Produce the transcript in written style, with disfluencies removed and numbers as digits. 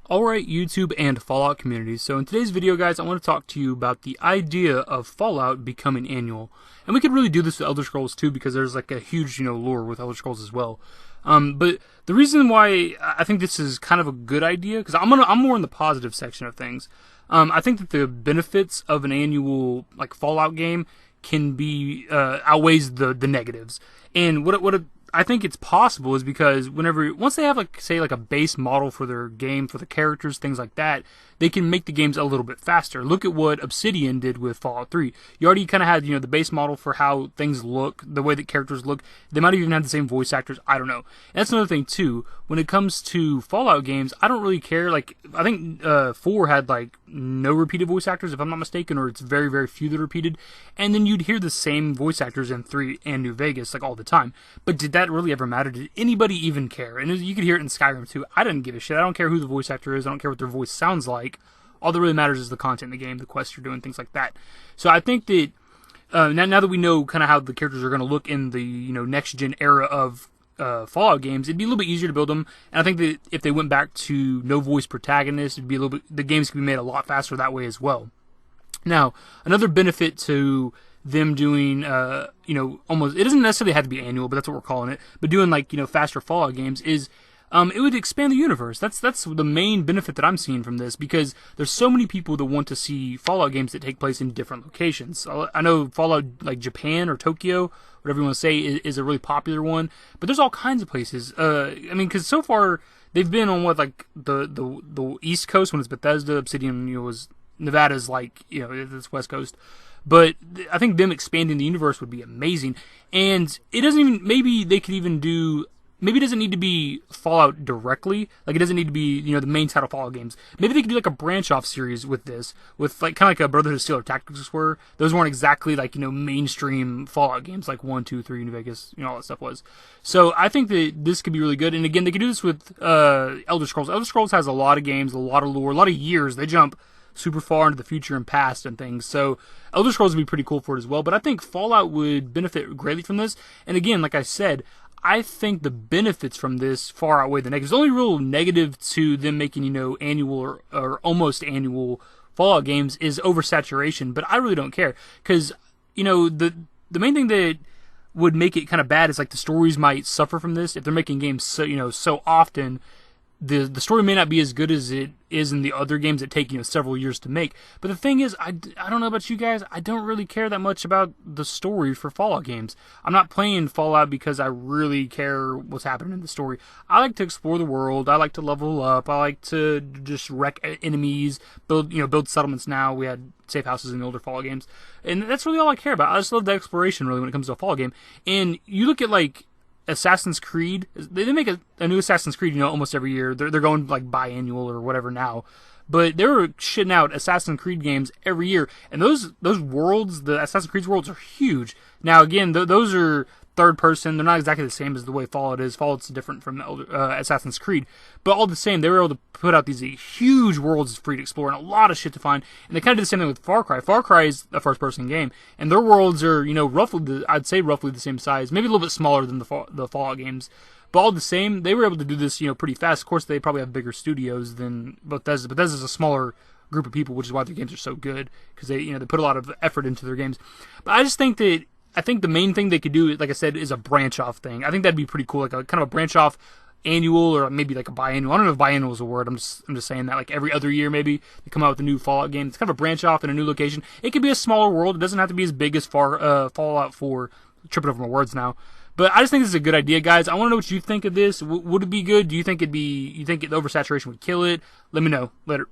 Alright, YouTube and Fallout communities. So in today's video, guys, I want to talk to you about the idea of Fallout becoming annual. And we could really do this with Elder Scrolls too, because there's like a huge, lore with Elder Scrolls as well. But the reason why I think this is kind of a good idea, because I'm more in the positive section of things. I think that the benefits of an annual like Fallout game can be outweighs the negatives. And what I think it's possible is because once they have like a base model for their game, for the characters, things like that, they can make the games a little bit faster. Look at what Obsidian did with Fallout 3. You already kind of had, the base model for how things look, the way that characters look. They might even have the same voice actors. I don't know. And that's another thing too. When it comes to Fallout games, I don't really care. Like, I think 4 had like no repeated voice actors, if I'm not mistaken, or it's very, very few that are repeated. And then you'd hear the same voice actors in 3 and New Vegas like all the time. But did that really ever matter? Did anybody even care? And you could hear it in Skyrim too. I didn't give a shit. I don't care who the voice actor is. I don't care what their voice sounds like. All that really matters is the content in the game, the quests you're doing, things like that. So I think that now that we know kind of how the characters are going to look in the next gen era of Fallout games, it'd be a little bit easier to build them. And I think that if they went back to no voice protagonists, it'd be the games could be made a lot faster that way as well. Now, another benefit to them doing, almost, it doesn't necessarily have to be annual, but that's what we're calling it, but doing like, faster Fallout games is, it would expand the universe. That's the main benefit that I'm seeing from this, because there's so many people that want to see Fallout games that take place in different locations. I know Fallout, like Japan or Tokyo, whatever you want to say, is a really popular one, but there's all kinds of places. Because so far, they've been on the East Coast when it's Bethesda, Obsidian, was Nevada's like, it's West Coast. But I think them expanding the universe would be amazing. And it doesn't even, maybe it doesn't need to be Fallout directly. Like, it doesn't need to be, the main title Fallout games. Maybe they could do like a branch off series with this, with like kind of like a Brotherhood of Steel or Tactics were. Those weren't exactly like, mainstream Fallout games like 1, 2, 3, New Vegas, all that stuff was. So I think that this could be really good. And again, they could do this with Elder Scrolls. Elder Scrolls has a lot of games, a lot of lore, a lot of years. They jump super far into the future and past and things. So Elder Scrolls would be pretty cool for it as well. But I think Fallout would benefit greatly from this. And again, like I said, I think the benefits from this far outweigh the negatives. The only real negative to them making, annual or almost annual Fallout games is oversaturation. But I really don't care. Because, the main thing that would make it kind of bad is like the stories might suffer from this. If they're making games so often, the story may not be as good as it is in the other games that take several years to make. But the thing is, I don't know about you guys, I don't really care that much about the story for Fallout games. I'm not playing Fallout because I really care what's happening in the story. I like to explore the world. I like to level up. I like to just wreck enemies, build settlements. Now we had safe houses in the older Fallout games, and that's really all I care about. I just love the exploration really when it comes to a Fallout game. And you look at like Assassin's Creed, they make a new Assassin's Creed, almost every year. They're going like biannual or whatever now, but they were shitting out Assassin's Creed games every year, and those worlds, the Assassin's Creed worlds, are huge. Now again, those are third person. They're not exactly the same as the way Fallout is. Fallout's different from Assassin's Creed, but all the same, they were able to put out these huge worlds free to explore and a lot of shit to find. And they kind of did the same thing with Far Cry. Far Cry is a first person game, and their worlds are I'd say roughly the same size, maybe a little bit smaller than the Fallout games. But all the same, they were able to do this pretty fast. Of course, they probably have bigger studios than Bethesda. Bethesda's a smaller group of people, which is why their games are so good, because they put a lot of effort into their games. But I just think that the main thing they could do, like I said, is a branch off thing. I think that'd be pretty cool, like a kind of a branch off annual, or maybe like a biannual. I don't know if biannual is a word. I'm just saying that, like every other year maybe they come out with a new Fallout game. It's kind of a branch off in a new location. It could be a smaller world. It doesn't have to be as big as Fallout 4. Tripping over my words now. But I just think this is a good idea, guys. I want to know what you think of this. Would it be good? Do you think the oversaturation would kill it? Let me know. Later.